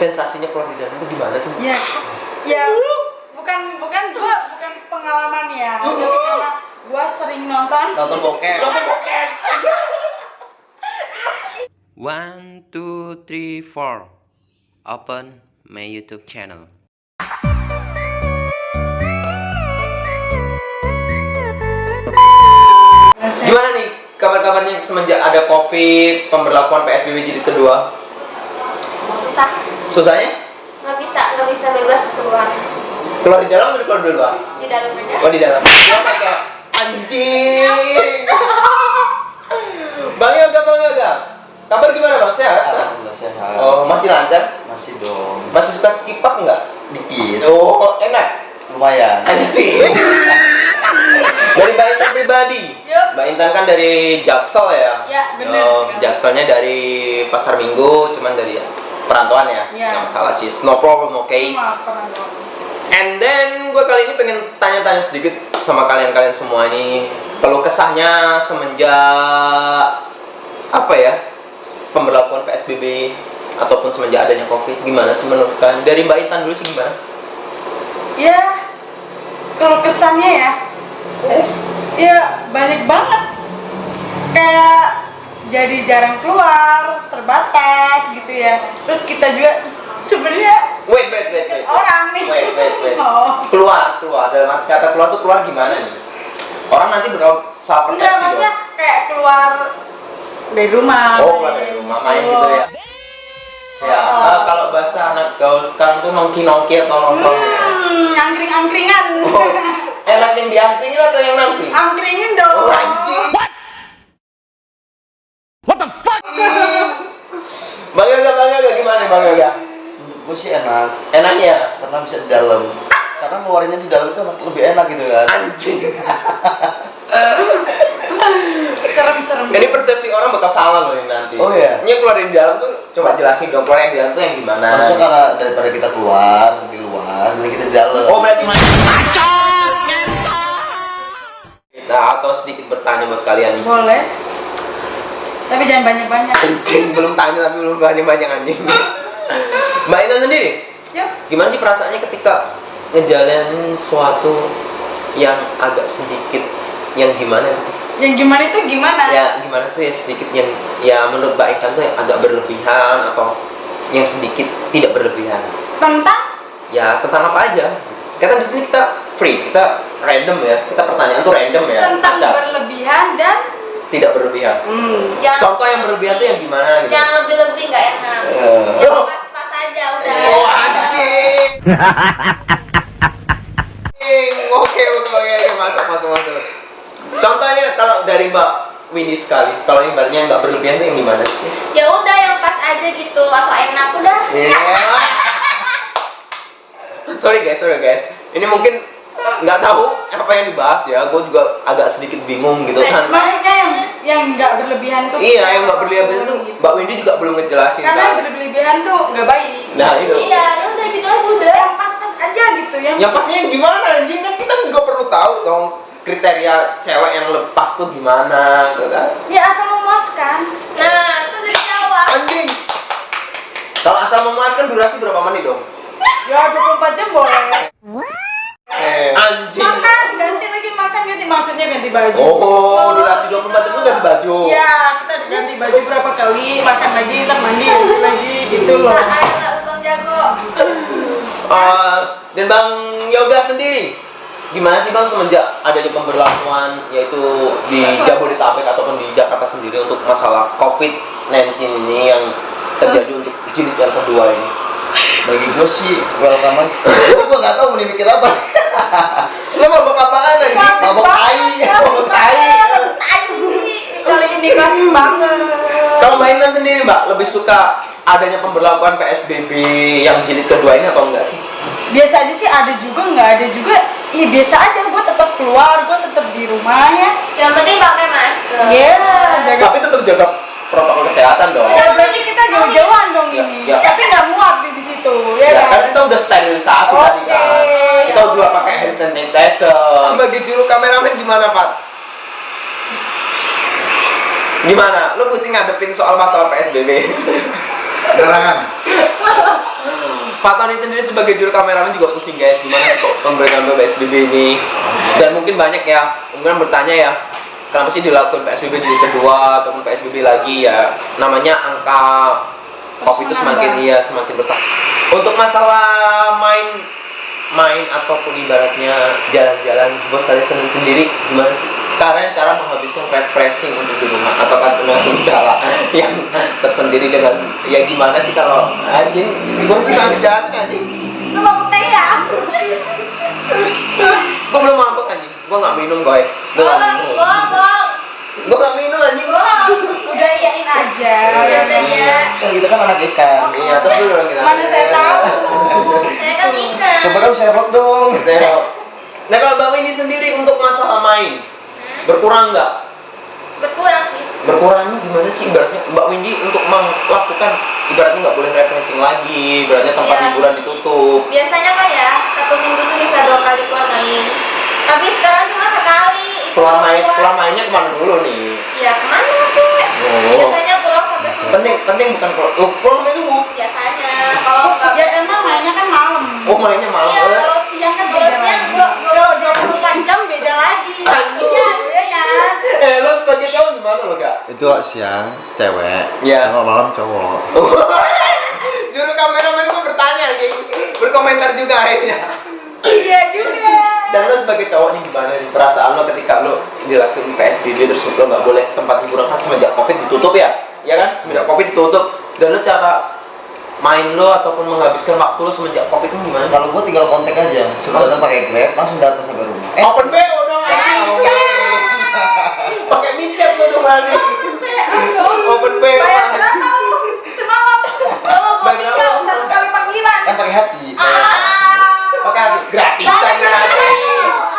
sensasinya keluar di dalam itu gimana sih? Ya bukan pengalaman ya, tapi karena gua sering nonton bokep. 1, 2, 3, 4. Open my YouTube channel. Gimana nih kabar-kabarnya semenjak ada COVID, pemberlakuan PSBB jilid kedua? Susah. Susahnya? Nggak bisa bebas keluar. Keluar di dalam atau keluar di luar? Di dalam aja. Oh, di dalam. Ya, kayak anjing. Bang Yoga. Kabar gimana, Bang? Sehat? Alhamdulillah sehat. Oh, masih lancar? Masih dong. Masih suka skip up enggak? Dikit. Oh, enak. Lumayan. Anjing. Dari Mbak Intan pribadi. Yup. Mbak Intan kan dari Jaksel ya? Ya, bener. Oh, Jakselnya dari Pasar Minggu, cuman dari perantauan ya? Ya. Nggak masalah sih, no problem, oke? Cuma penonton. And then gue kali ini pengen tanya-tanya sedikit sama kalian semua ini, kalau kesahnya semenjak apa ya, pemberlakuan PSBB ataupun semenjak adanya COVID, gimana sih menurut kalian? Dari Mbak Intan dulu sih gimana? Ya, kalau kesannya ya, ya banyak banget. Kayak jadi jarang keluar, terbatas gitu ya. Terus kita juga sebenarnya Wait. orang nih. Wait. Oh. Keluar. Dalam arti kata keluar tuh keluar gimana nih? Orang nanti bakal salah Enggak, persepsi maksudnya dong. kayak keluar dari rumah. Oh, keluar dari rumah main gitu ya. Ya, kalau bahasa anak gaul sekarang tuh nongki-nongki atau nongkrong. Angkring-angkringan. Oh, enak yang diangkringin atau yang nongki? Angkringin dong. Oh, anjing. What the fuck? Bang Yoga gimana Bang Yoga? Gue sih enak. Enaknya? Karena bisa di dalam. Karena ngeluarinnya di dalam itu lebih enak gitu kan. Anjing. Serem. Ini persepsi orang bakal salah loh ini nanti. Oh iya. Ini yang keluar dari dalam tuh coba jelasin dong, keluar yang di dalam tuh yang gimana? Maksudnya karena daripada kita keluar di luar, jadi kita di dalam. Oh, berarti kita atau sedikit bertanya buat kalian nih. Boleh. Tapi jangan banyak-banyak. Anjing, belum tanya tapi belum banyak anjing. Mbak Intan sendiri, Yuk. gimana sih perasaannya ketika ngejalanin suatu yang agak sedikit yang gimana? Yang gimana itu gimana? Ya gimana tuh ya sedikit yang ya menurut Mbak Intan tuh yang agak berlebihan atau yang sedikit tidak berlebihan? Tentang Ya tentang apa aja? Karena di sini kita free, kita random ya, kita pertanyaan tuh random ya. tentang Acak. berlebihan dan Tidak berlebihan. Jangan Contoh yang berlebihan tuh yang gimana gitu? jangan lebih nggak enak. Ya. Yang pas-pas aja udah. Oh anjing. Oke, masuk. Contohnya kalau dari Mbak Windy sekali, kalau ibaratnya nggak berlebihan tuh yang gimana sih? Ya udah yang pas aja gitu, asal enak udah. Sorry guys. Ini mungkin nggak tahu apa yang dibahas ya. Gue juga agak sedikit bingung gitu kan. maksudnya yang nggak berlebihan tuh. Iya, yang nggak berlebihan tuh Mbak Windy juga belum ngejelasin Karena kan. berlebihan tuh nggak baik. Nah itu. Iya, ya udah gitu aja udah. Yang pas-pas aja gitu yang. Yang pastinya yang gimana anjing, kan kita juga perlu tahu dong kriteria cewek yang lepas tuh gimana gitu kan. Ya asal memuaskan. Nah, itu dari jawab. Anjing. Kalau asal memuaskan durasi berapa menit dong? Ya 24 jam boleh. Anjing. Makan, ganti maksudnya ganti baju. Oh, durasi 24 jam itu ganti baju. Ya, kita ganti baju berapa kali, makan lagi, ntar mandi lagi gitu loh. Ayolah, Bang Jago. Dan Bang Yoga sendiri, gimana sih Bang semenjak adanya pemberlakuan yaitu di Jabodetabek ataupun di Jakarta sendiri untuk masalah COVID-19 ini yang terjadi untuk jilid yang kedua ini? Bagi gue sih welcome aja. Gue nggak tahu mau mikir apa. Lo mabok apaan anjing? Mabok tai. Mabok tai. Kali ini klasik banget. Kalau Mbak Intan sendiri Mbak, lebih suka adanya pemberlakuan PSBB yang jilid kedua ini atau enggak sih? Biasa aja sih, ada juga nggak ada juga. Iya biasa aja, gue tetap keluar, gue tetap di rumah ya. Yang penting pakai masker. Iya, jaga. Tapi tetap jaga protokol kesehatan dong. Ya berarti kita jauh-jauhan dong ini. Ya. Tapi nggak muat di situ, ya Ya kan? kan kita udah sterilisasi tadi kan. Oke. Kita udah pakai hand sanitizer. Sebagai juru kameramen gimana Pak? Gimana? Lu pusing ngadepin soal masalah PSBB? Gerangan. Pak Tony sendiri sebagai juru kameramen juga pusing guys, gimana sih kok pemberian PSBB ini? Dan mungkin banyak ya, kemudian bertanya ya, kenapa sih dilakukan PSBB jadi kedua ataupun PSBB lagi ya? Namanya angka COVID itu semakin bertambah. Untuk masalah main ataupun ibaratnya jalan-jalan buat kalian sendiri gimana sih? Kalian cara menghabiskan refreshing untuk di rumah atau kan cara yang tersendiri dengan ya gimana sih kalau anjing gimana sih kalian jelasin anjing? Lu mabuk teh ya? Gue belum mabuk anjing, gue nggak minum guys. Gue nggak minum. Gue nggak minum anjing. Udah iyain aja. Ya udah ya. Kan kita kan anak ikan. Iya terus dulu dong kita. Mana saya tahu. Saya kan ikan. Coba dong Sherlock dong. Nah kalau Mbak Windy sendiri untuk masalah main berkurang nggak? Berkurang sih. Berkurangnya gimana sih ibaratnya Mbak Windy untuk melakukan ibaratnya nggak boleh refreshing lagi, ibaratnya tempat Iya. hiburan ditutup. Biasanya kan ya 1 minggu tuh bisa 2 kali keluar main. Tapi sekarang cuma sekali. Itu Pulang puas. mainnya kemana dulu nih? Iya kemana kek? Oh. Biasanya pulang sampai subuh. Penting bukan pulang sampai subuh. Biasanya kalau nggak Ya emang mainnya kan malam. Oh mainnya malam. Iya, Kalau siang kan Kalau beda siang lagi. gua- Kalau 24 jam beda lagi. Anjing. Iya kan? Lo sebagai cowok gimana lo gak? Itu siang cewek, Iya. kalau malam cowok. Juru kameramen gue bertanya anjing, berkomentar juga akhirnya. Iya juga. Dan lo sebagai cowok nih gimana nih perasaan lo ketika lo dilakukan PSBB terus lo nggak boleh tempat hiburan kan semenjak COVID ditutup ya? Ya kan? Semenjak COVID ditutup. Dan lo cara main lo ataupun menghabiskan waktu lo semenjak COVID ini gimana? Kalau gua tinggal kontak aja, sudah datang pakai Grab, langsung datang sampai rumah. Open BO dong anjing. Pakai micet lo dong anjing. Open BO. Bayar berapa lu? Semalam. Bayar berapa? 1 kali panggilan. Kan pakai hati. Pakai hati gratisan anjing.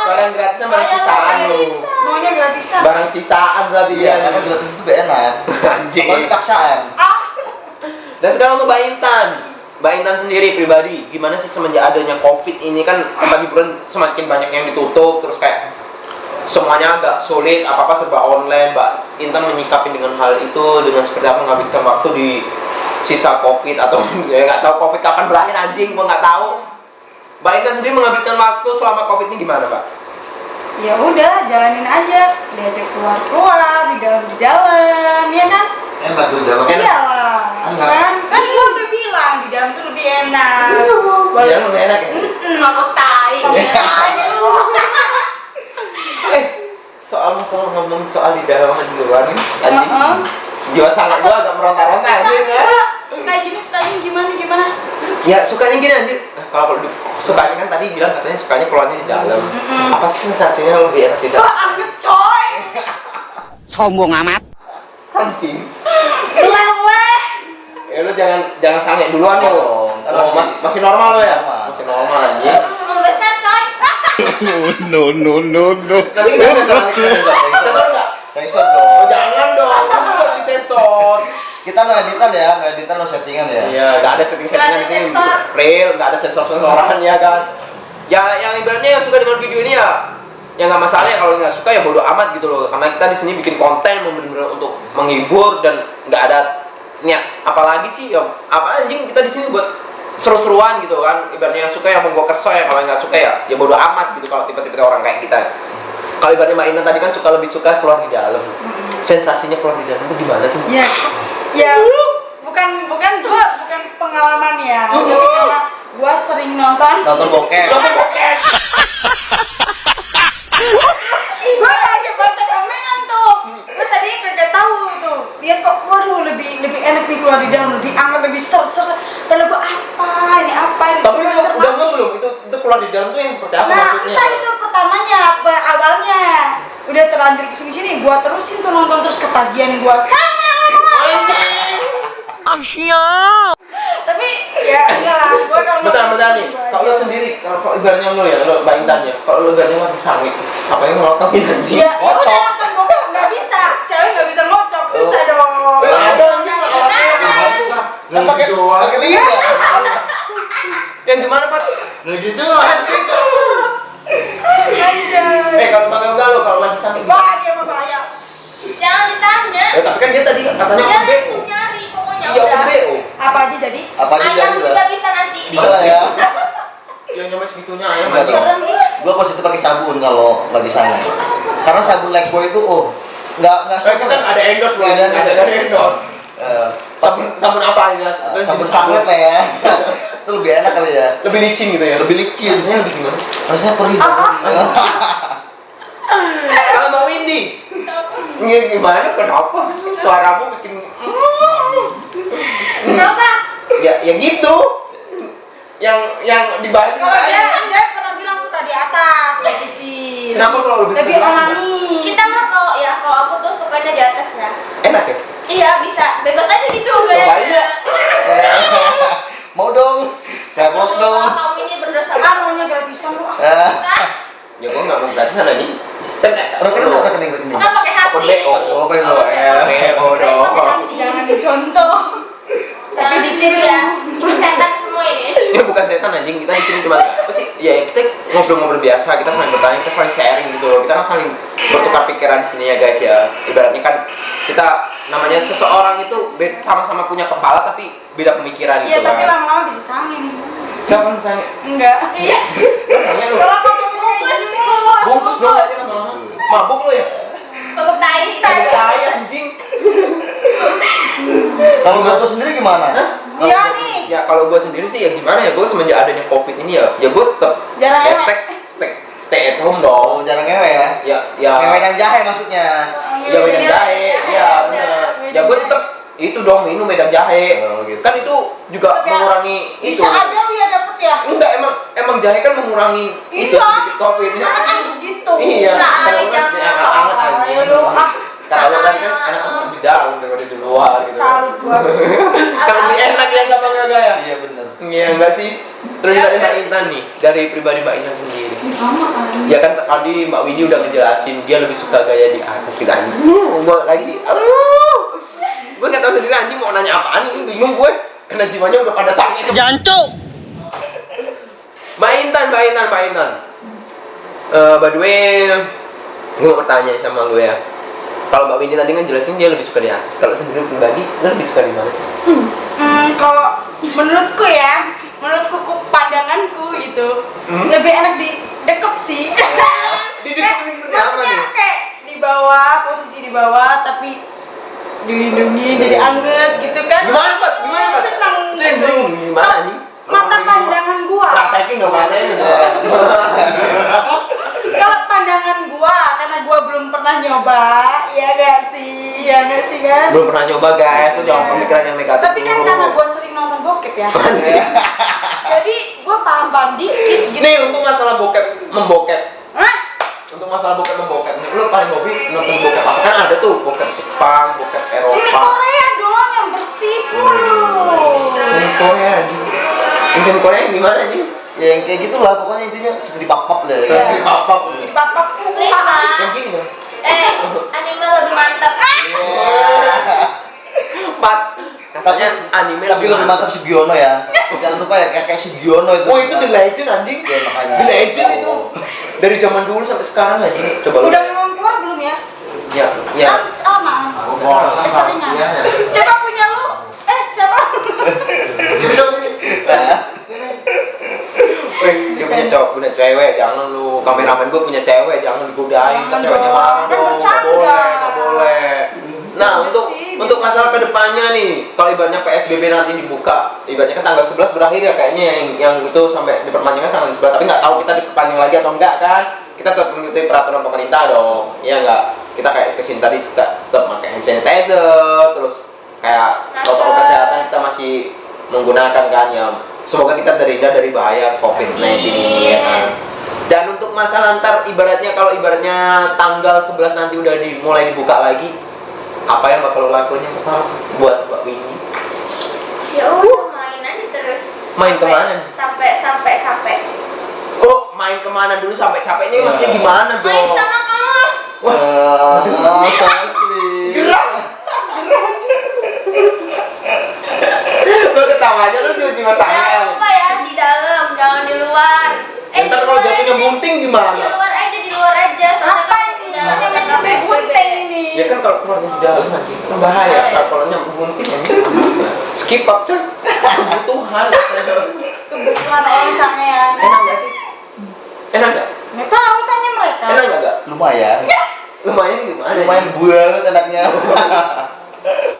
Barang gratisan barang sisaan lo. Maunya gratisan. Barang sisaan berarti Iya, ya. karena gratis itu lebih enak. Anjing. Apalagi paksaan. Dan sekarang untuk Mbak Intan sendiri pribadi, gimana sih semenjak adanya COVID ini kan tempat hiburan semakin banyak yang ditutup, terus kayak semuanya agak sulit, apa-apa serba online. Mbak Intan menyikapi dengan hal itu dengan seperti apa menghabiskan waktu di sisa COVID atau ya nggak tahu COVID kapan berakhir anjing, gua nggak tahu. Mbak Intan sendiri menghabiskan waktu selama COVID ini gimana, Mbak? Ya udah, jalanin aja. Diajak keluar di dalam, ya kan? Enak tuh jalan. Enak. Iyalah. Enggak. Kan gua udah bilang di dalam tuh lebih enak. Ya lebih enak ya. mabuk tai. Aja lu. Soal masalah ngomong soal di dalam di luar nih, anjing. Heeh. Jiwa sangat gua agak meronta-ronta anjing ya. Sukanya gimana? Ya sukanya gini anjir. Nah, kalau sukanya kan tadi bilang katanya sukanya keluarnya di dalam. Apa sih sensasinya lebih enak di dalam? Wah, anget coy. Sombong amat. Anjing. Leleh. Ya lu jangan sange duluan lo. Kan Oh, masih normal lo ya? normal. Masih normal anjing. Membesar coy. No. Nanti kita sensor nanti kita sensor. Sensor enggak? Sensor Oh, dong. jangan dong. Kamu enggak disensor. Kita no editan ya, no editan no settingan ya. Iya, enggak ada setting-settingan di sini. Nggak ada sensor. Real, enggak ada sensor-sensoran ya kan. Ya yang ibaratnya yang suka dengan video ini ya nggak masalah ya, kalau nggak suka ya bodo amat gitu loh, karena kita di sini bikin konten benar-benar untuk menghibur dan nggak ada niat apalagi sih ya, apa anjing kita di sini buat seru-seruan gitu kan, ibaratnya yang suka ya monggo kerso ya, kalau nggak suka ya bodo amat gitu kalau tiba-tiba orang kayak kita. Kalau ibaratnya Mbak Intan tadi kan lebih suka keluar di dalam, sensasinya keluar di dalam itu gimana sih? Ya bukan pengalaman ya, tapi karena gua sering nonton Nonton bokep. gue lagi baca komenan tuh, gue tadi kagak tahu tuh, lihat kok, waduh lebih enak nih keluar di dalam, lebih aman, lebih ser. Kalau gue apa ini Tapi lu ser udah lagi. mau belum itu keluar di dalam tuh yang seperti apa Nah maksudnya? entah itu pertamanya apa awalnya, udah terlanjur kesini gue terusin tuh nonton terus ketagihan gue sama tapi ya enggak lah, gue kalau Bentar nih, kalau lo sendiri, kalau ibaratnya lo ya, lo Mbak Intan ya, kalau lo ibaratnya lagi sange, apa yang ngelakuin anjing? ya udah nonton bokep nggak bisa, cewek nggak bisa ngocok, susah dong. Ada anjing nggak Pakai link ya. yang gimana Pat? Gitu. Anjay. Kalau panggil galau kalau lagi sange. Wah dia mah bahaya. Jangan ditanya. Tapi kan dia tadi katanya Dia open BO. langsung nyari pokoknya Iya open udah. BO. Apa aja jadi? Apa aja Ayam jadi juga udah. bisa nanti Bisa lah ya. segitunya ya Enggak Mas. dong. Serem ih. Gua pas itu pakai sabun kalau lagi sange. Karena sabun Lifebuoy itu enggak Kita ada endorse loh, ada endorse. Sabun apa ya? sabun sanget lah ya. Itu lebih enak kali ya. Lebih licin gitu ya. Lebih licin. Rasanya lebih gimana sih? Rasanya perih. Kalau Mbak Windy, ini gimana? Kenapa? Suaramu bikin Kenapa? ya gitu. Yang dibahas Kalau dia pernah bilang suka di atas posisi. Kenapa kalau lebih lebih suka? onani? Kita mah kalau aku tuh sukanya di atas ya. Enak ya? Iya bisa, bebas aja gitu Cobain gayanya. ya. Mau dong. Saya vlog dong. Astagfirullah, kamu ini berdosa Ah, banget. maunya gratisan lu. Ya gua nggak mau gratisan nih. Rekening. Kan pakai hati. Oh, pakai BO. BO dong. Jangan dicontoh. Tapi ditiru ya. Ini setan semua ini. Ini bukan setan anjing, kita di sini cuma apa sih? Ya kita ngobrol-ngobrol biasa, kita saling bertanya, kita saling sharing gitu loh. Kita kan saling bertukar pikiran di sini ya guys ya. Ibaratnya kan kita namanya seseorang itu sama-sama punya kepala tapi beda pemikiran Iya, gitu tapi kan. lama-lama bisa sangin. Siapa misalnya? Enggak. Iya. Rasanya lu Kalau kamu ngomongnya bungkus dong aja lama-lama. Mabuk lu ya? Babak tai. Tai anjing. Kalau menurut lu sendiri gimana? Kalau Iya menurut- nih. Ya kalau gue sendiri sih ya gimana ya, gue semenjak adanya covid ini ya gue tetap Jarang ya ewe. stay at home Oh, dong. jarang ngewe ya? Ya Ngewe dan jahe maksudnya. ya wedang jahe, ya bener. Ya gue tetap itu dong minum wedang jahe. Oh, gitu. Kan itu juga Tapi ya, mengurangi itu. Bisa aja lu ya dapet ya. Enggak, emang jahe kan mengurangi itu Iya. sedikit covid. Anget gitu. Iya. Bisa Kalau aja, kan sebenarnya jangan. anget Ayo anjing. lu Kalau kan enak di dalam daripada di luar gitu. salut gua. Kan lebih enak ya sama enggak ya? Iya bener. Iya enggak sih? Terus dari Mbak Intan nih, dari pribadi Mbak Intan sendiri. Sama kan. Ya kan tadi Mbak Windy udah ngejelasin dia lebih suka gaya di atas gitu anjing. Gue lagi, gue nggak tahu sendiri anjing mau nanya apaan ini bingung gue. Karena jiwanya udah pada sakit. Jancuk. Mbak Intan. By the way, gue mau bertanya sama lu ya. Kalau Mbak Windy tadi kan jelasin dia lebih suka di atas. Kalau sendiri pribadi, lu lebih suka di mana sih? Kalau menurutku ya, pandanganku gitu, lebih enak di dekep sih. Di dekep sih seperti apa Maksudnya nih? kayak di bawah, posisi di bawah, tapi dilindungi, jadi anget gitu kan. Gimana Pat? Seneng Itu yang gitu. gimana anjing? Mata pandangan gua. Praktekin dong matanya. Kalau pandangan gua, karena gua belum pernah nyoba, ya gak sih? Ya gak sih kan? Belum pernah nyoba guys, itu jangan pemikiran yang negatif. Tapi kan dulu. karena gua sering nonton bokep ya. Anjing. Jadi gua paham-paham dikit gitu. Nih untuk masalah membokep. Hah? Untuk masalah membokep nih, lu paling hobi nonton bokep apa? Kan ada tuh bokep Jepang, bokep Sini Eropa. Korea doang yang bersih dulu. Sini Korea anjing. Yang sini Korea yang gimana anjing? Ya yang kayak gitulah pokoknya intinya segede pap-pap lah ya. Sini papap. Di papak Lisa. Yang gini dong. Anime lebih mantap. Empat. Katanya anime Tapi lebih mantap si Biono ya. Jangan lupa ya kayak si Biono itu. Oh itu The Legend anjing. Ya, makanya. The Legend itu dari zaman dulu sampai sekarang anjing. Coba lu. Udah memang keluar belum ya? Ya, ya. Lama. Oh, Keseringan. iya. Coba punya lu. Siapa? Dia punya cowok, punya cewek, jangan lu. Kameramen gue punya cewek, jangan digodain. Ntar Jangan ceweknya dong. marah Kan dong. Nggak bercanda. boleh, nggak boleh. Nah, Iya untuk sih, untuk bisa. masalah kedepannya nih, kalau ibaratnya PSBB nanti dibuka, ibaratnya kan tanggal 11 berakhir ya kayaknya yang itu sampai diperpanjangkan tanggal 11. Tapi nggak tahu kita diperpanjang lagi atau enggak kan? Kita tetap mengikuti peraturan pemerintah dong, iya nggak? Kita kayak kesini tadi kita tetap pakai hand sanitizer, terus kayak protokol kesehatan kita masih menggunakan kan ya. Semoga kita terhindar dari bahaya COVID-19 ini ya kan. Dan untuk masalah ntar ibaratnya kalau ibaratnya tanggal 11 nanti udah mulai dibuka lagi, apa yang bakal lo lakuin yang pertama buat Mbak Windy? Ya udah main aja terus. Main kemana? Sampai capek. Oh, main kemana dulu sampai capeknya maksudnya gimana dong? Main sama kamu. Wah, so sweet. gerah aja. Lo ketawanya lo cuma Jangan sayang. lupa ya di dalam, jangan di luar. Ntar kalau jatuhnya bunting Di gimana? luar aja. Soalnya Apa kan ini? di dalam Namanya kan PSBB. bunting ini. Ya kan kalau keluarnya di dalam nanti kan bahaya. Kalau bunting ya skip up coy. Kebutuhan. Kebutuhan orang sangean. Enak gak sih? lumayan. Lumayan gimana? Lumayan banget enaknya.